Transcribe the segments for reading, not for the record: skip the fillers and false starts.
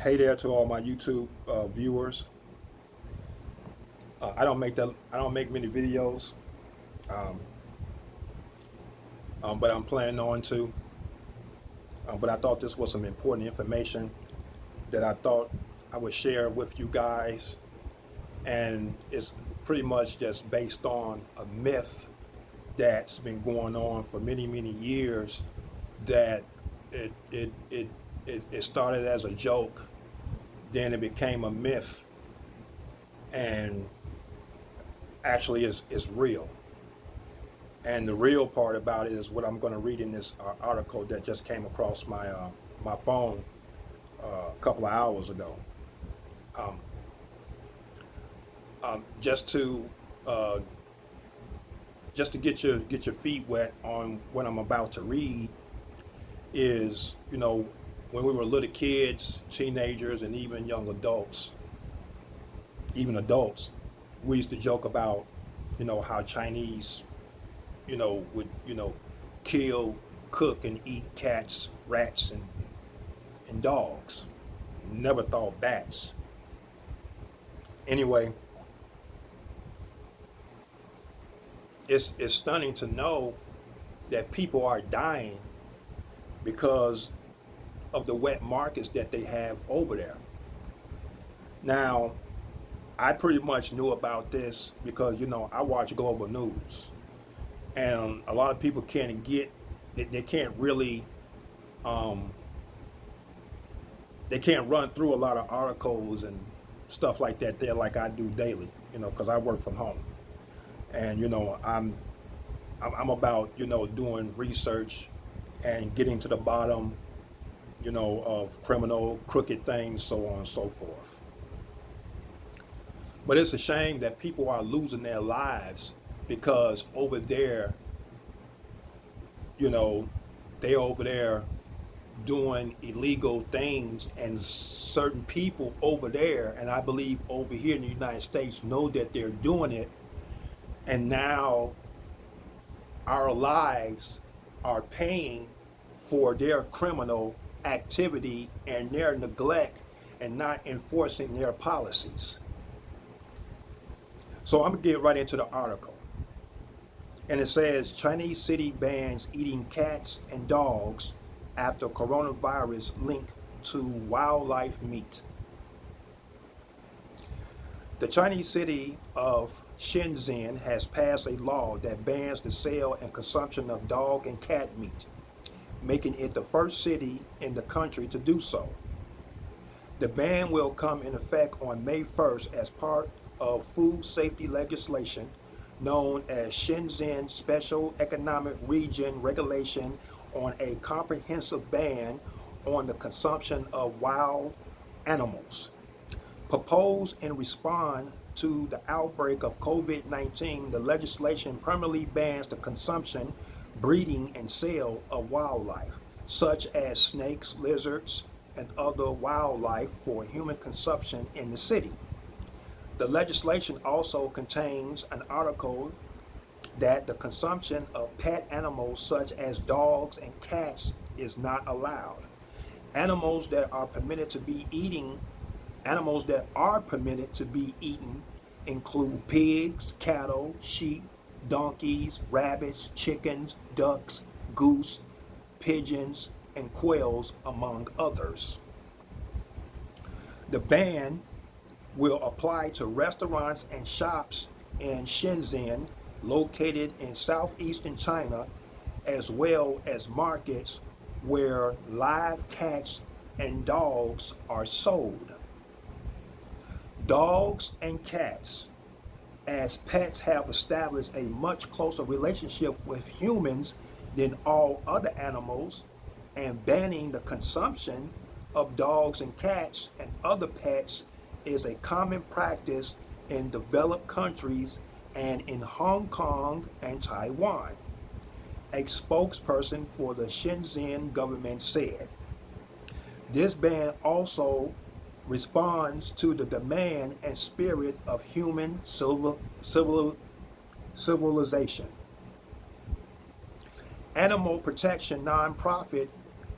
Hey there to all my YouTube viewers. I don't make many videos, um, but I'm planning on to. But I thought this was some important information that I thought I would share with you guys, and it's pretty much just based on a myth that's been going on for many years. That it it it it started as a joke, then it became a myth, and actually is real. And the real part about it is what I'm going to read in this article that just came across my phone a couple of hours ago. Um, just to uh, get your feet wet on what I'm about to read is, when we were little kids, teenagers, and even adults, we used to joke about, how Chinese, would, kill, cook, and eat cats, rats, and dogs. Never thought bats. Anyway, it's stunning to know that people are dying because of the wet markets that they have over there. Now, I pretty much knew about this because, I watch global news. And a lot of people they can't really, um, they can't run through a lot of articles and stuff like that there like I do daily, because I work from home. And, I'm about, doing research and getting to the bottom, of criminal, crooked things, so on and so forth. But it's a shame that people are losing their lives because over there, they over there doing illegal things, and certain people over there, and I believe over here in the United States, know that they're doing it. And now our lives are paying for their criminal activity and their neglect and not enforcing their policies. So I'm going to get right into the article. And it says Chinese city bans eating cats and dogs after coronavirus linked to wildlife meat. The Chinese city of Shenzhen has passed a law that bans the sale and consumption of dog and cat meat, making it the first city in the country to do so. The ban will come in effect on May 1st as part of food safety legislation known as Shenzhen Special Economic Region Regulation on a comprehensive ban on the consumption of wild animals. Proposed in response to the outbreak of COVID-19, the legislation permanently bans the consumption, breeding, and sale of wildlife, such as snakes, lizards, and other wildlife for human consumption in the city. The legislation also contains an article that the consumption of pet animals such as dogs and cats is not allowed. Animals that are permitted to be eaten include pigs, cattle, sheep, donkeys, rabbits, chickens, ducks, goose, pigeons, and quails, among others. The ban will apply to restaurants and shops in Shenzhen, located in southeastern China, as well as markets where live cats and dogs are sold. Dogs and cats, as pets, have established a much closer relationship with humans than all other animals, and banning the consumption of dogs and cats and other pets is a common practice in developed countries and in Hong Kong and Taiwan. A spokesperson for the Shenzhen government said. This ban also responds to the demand and spirit of human civilization. Animal protection nonprofit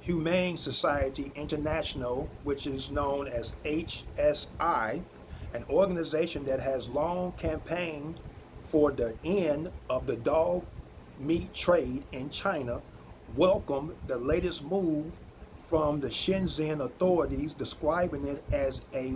Humane Society International, which is known as HSI, an organization that has long campaigned for the end of the dog meat trade in China, welcomed the latest move from the Shenzhen authorities, describing it as a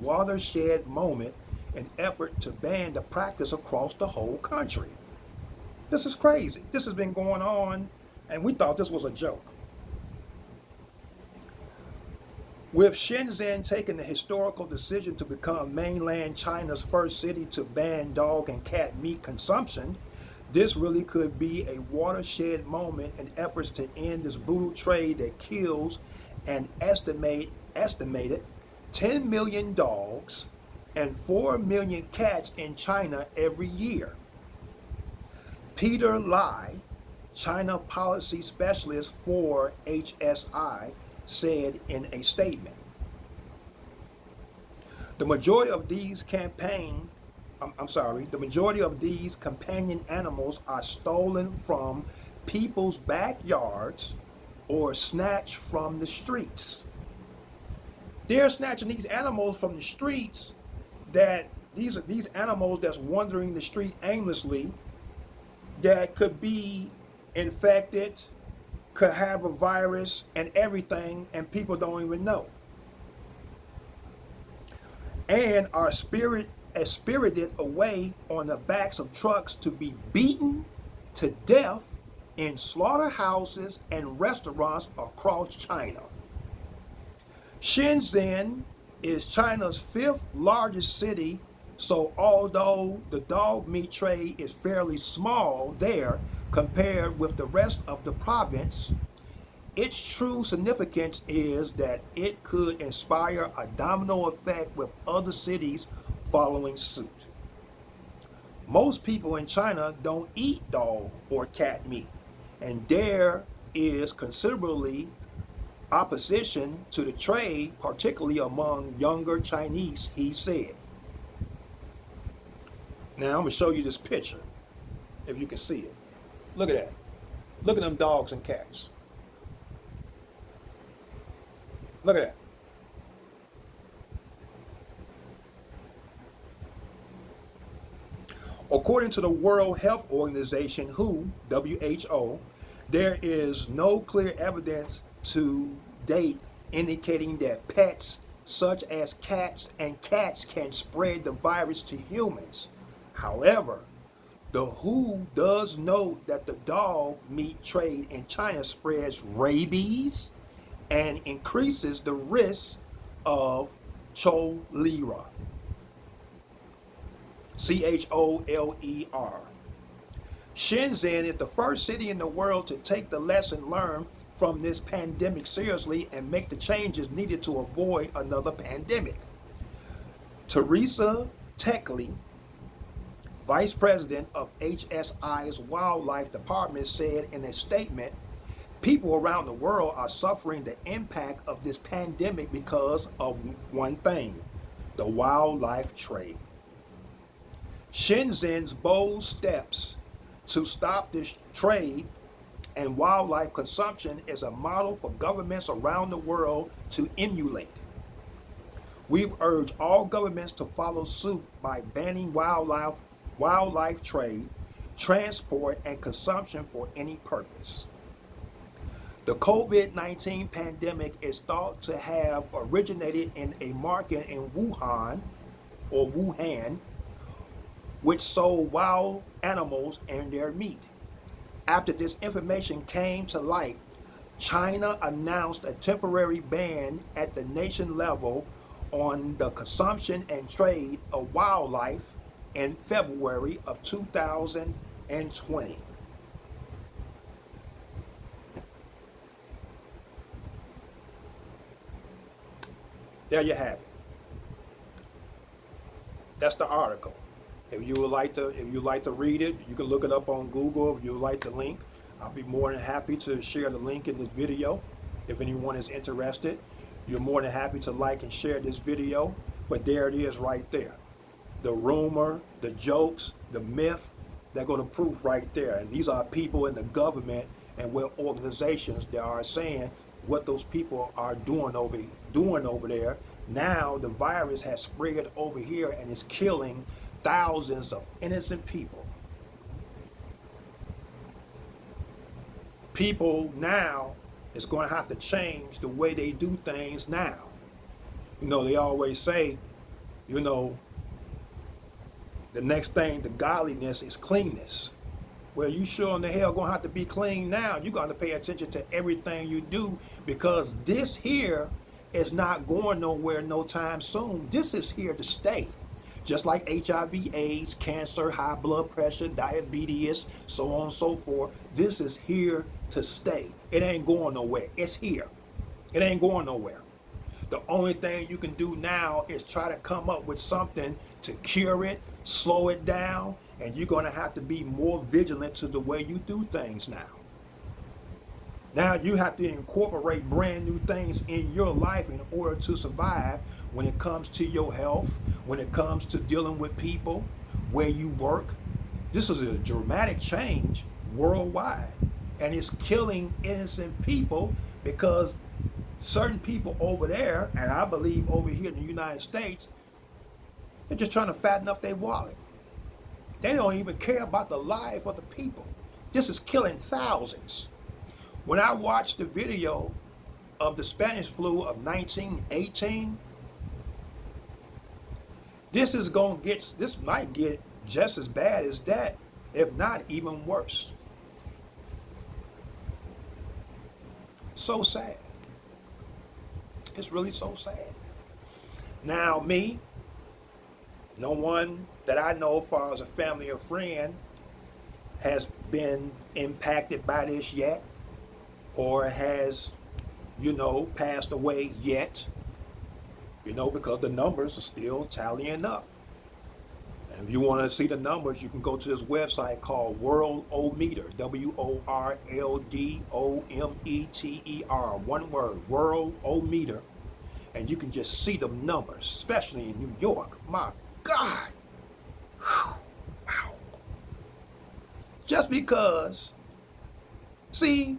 watershed moment in effort to ban the practice across the whole country. This is crazy. This has been going on, and we thought this was a joke. With Shenzhen taking the historical decision to become mainland China's first city to ban dog and cat meat consumption, this really could be a watershed moment in efforts to end this brutal trade that kills an estimated 10 million dogs and 4 million cats in China every year. Peter Lai, China policy specialist for HSI, said in a statement. The majority of these companion animals are stolen from people's backyards or snatched from the streets. They're snatching these animals from the streets, that these animals that's wandering the street aimlessly, that could be infected, could have a virus and everything, and people don't even know. And are spirited away on the backs of trucks to be beaten to death in slaughterhouses and restaurants across China. Shenzhen is China's 5th largest city, so although the dog meat trade is fairly small there compared with the rest of the province, its true significance is that it could inspire a domino effect with other cities following suit. Most people in China don't eat dog or cat meat, and there is considerably opposition to the trade, particularly among younger Chinese, he said. Now I'm going to show you this picture, if you can see it. Look at that. Look at them dogs and cats. Look at that. According to the World Health Organization, WHO, there is no clear evidence to date indicating that pets such as cats and cats can spread the virus to humans. However, the WHO does note that the dog meat trade in China spreads rabies and increases the risk of cholera. Cholera. Shenzhen is the first city in the world to take the lesson learned from this pandemic seriously and make the changes needed to avoid another pandemic. Teresa Techley, Vice President of HSI's Wildlife Department, said in a statement, people around the world are suffering the impact of this pandemic because of one thing, the wildlife trade. Shenzhen's bold steps to stop this trade and wildlife consumption is a model for governments around the world to emulate. We've urged all governments to follow suit by banning wildlife trade, transport, and consumption for any purpose. The COVID-19 pandemic is thought to have originated in a market in Wuhan, which sold wild animals and their meat. After this information came to light, China announced a temporary ban at the nation level on the consumption and trade of wildlife in February of 2020. There you have it. That's the article. If you would like to read it, you can look it up on Google. If you would like the link, I'll be more than happy to share the link in this video. If anyone is interested, you're more than happy to like and share this video. But there it is right there. The rumor, the jokes, the myth, they go to proof right there. And these are people in the government and with organizations that are saying what those people are doing over there. Now the virus has spread over here and is killing thousands of innocent people. People now is going to have to change the way they do things now. They always say, you know, the next thing to godliness is cleanness. Well, you sure in the hell gonna have to be clean now. You're gonna pay attention to everything you do, because this here is not going nowhere no time soon. This is here to stay. Just like HIV, AIDS, cancer, high blood pressure, diabetes, so on and so forth. This is here to stay. It ain't going nowhere. It's here. It ain't going nowhere. The only thing you can do now is try to come up with something to cure it, slow it down, and you're going to have to be more vigilant to the way you do things now. Now you have to incorporate brand new things in your life in order to survive when it comes to your health, when it comes to dealing with people, where you work. This is a dramatic change worldwide, and it's killing innocent people because certain people over there, and I believe over here in the United States, they're just trying to fatten up their wallet. They don't even care about the life of the people. This is killing thousands. When I watched the video of the Spanish flu of 1918, this might get just as bad as that, if not even worse. So sad. It's really so sad. Now me, no one that I know as far as a family or friend has been impacted by this yet, or has, passed away yet, because the numbers are still tallying up. And if you want to see the numbers, you can go to this website called Worldometer, WORLDOMETER, one word, Worldometer, and you can just see the numbers, especially in New York. My God. Whew. Wow. Just because, see,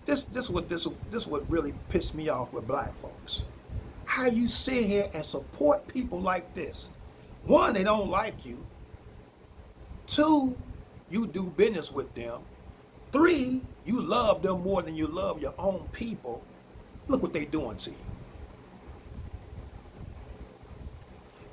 this what really pissed me off with black folks. How you sit here and support people like this. One, they don't like you. Two, you do business with them. Three, you love them more than you love your own people. Look what they doing to you.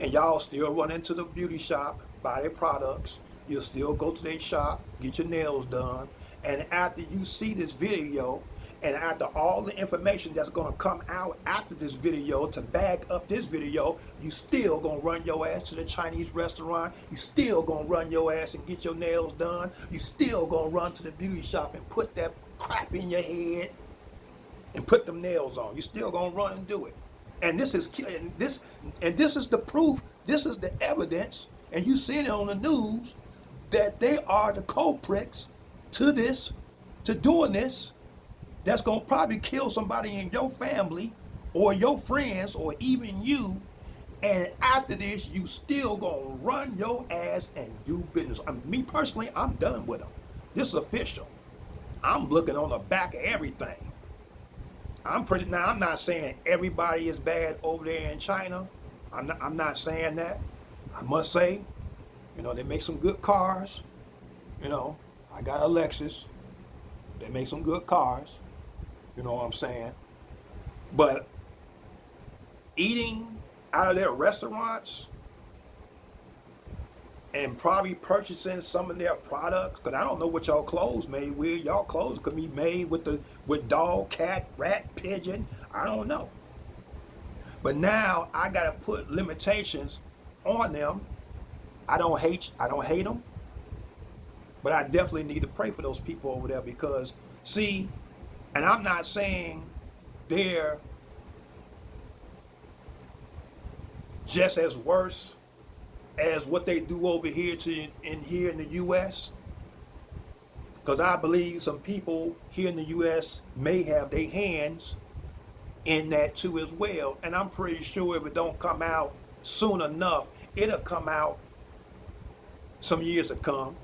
And y'all still run into the beauty shop, buy their products. You'll still go to their shop, get your nails done. And after you see this video, and after all the information that's going to come out after this video to back up this video, you still going to run your ass to the Chinese restaurant. You still going to run your ass and get your nails done. You still going to run to the beauty shop and put that crap in your head and put them nails on. You still going to run and do it. And this is the proof. This is the evidence. And you see it on the news that they are the culprits to this, to doing this, that's going to probably kill somebody in your family or your friends or even you. And after this, you still going to run your ass and do business. Me personally, I'm done with them. This is official. I'm looking on the back of everything. I'm not saying everybody is bad over there in China. I'm not saying that. I must say, they make some good cars. I got a Lexus. They make some good cars. You know what I'm saying? But eating out of their restaurants and probably purchasing some of their products, because I don't know what y'all clothes made with. Y'all clothes could be made with dog, cat, rat, pigeon. I don't know. But now I gotta put limitations on them. I don't hate them. But I definitely need to pray for those people over there, because, see, and I'm not saying they're just as worse as what they do over here in the U.S. Because I believe some people here in the U.S. may have their hands in that too as well. And I'm pretty sure if it don't come out soon enough, it'll come out some years to come.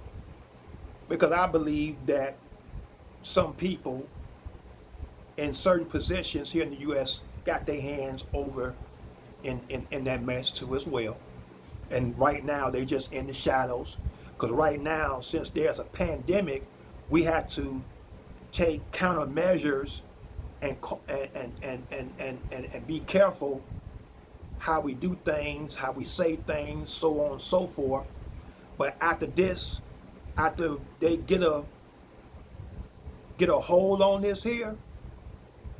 Because I believe that some people in certain positions here in the U.S. got their hands over in that mess too as well. And right now they just in the shadows, because right now, since there's a pandemic, we have to take countermeasures and be careful how we do things, how we say things, so on and so forth. But after this, after they get a hold on this here,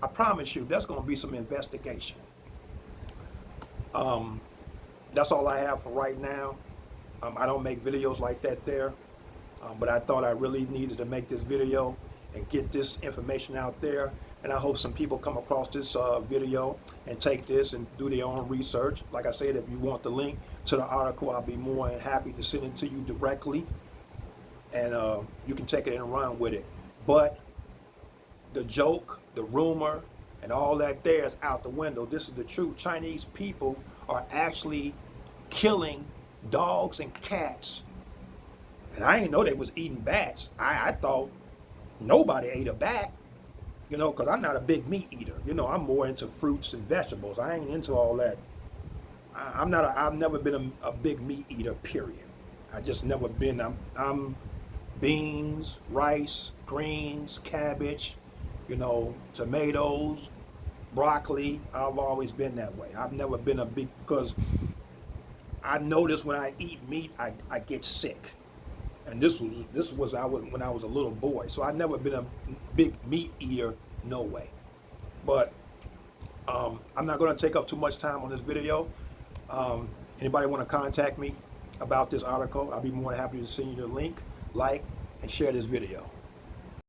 I promise you, there's going to be some investigation. That's all I have for right now. I don't make videos like that there, but I thought I really needed to make this video and get this information out there. And I hope some people come across this video and take this and do their own research. Like I said, if you want the link to the article, I'll be more than happy to send it to you directly, and you can take it and run with it. But the joke, the rumor, and all that there is out the window. This is the truth. Chinese people are actually killing dogs and cats. And I didn't know they was eating bats. I thought nobody ate a bat, because I'm not a big meat eater. I'm more into fruits and vegetables. I ain't into all that. I've never been a big meat eater, period. I just never been. I'm beans, rice, greens, cabbage, tomatoes, broccoli. I've always been that way. I've never been a big, because I notice when I eat meat, I get sick. And this was when I was a little boy. So I've never been a big meat eater, no way. But I'm not going to take up too much time on this video. Anybody want to contact me about this article, I'll be more than happy to send you the link, like, and share this video.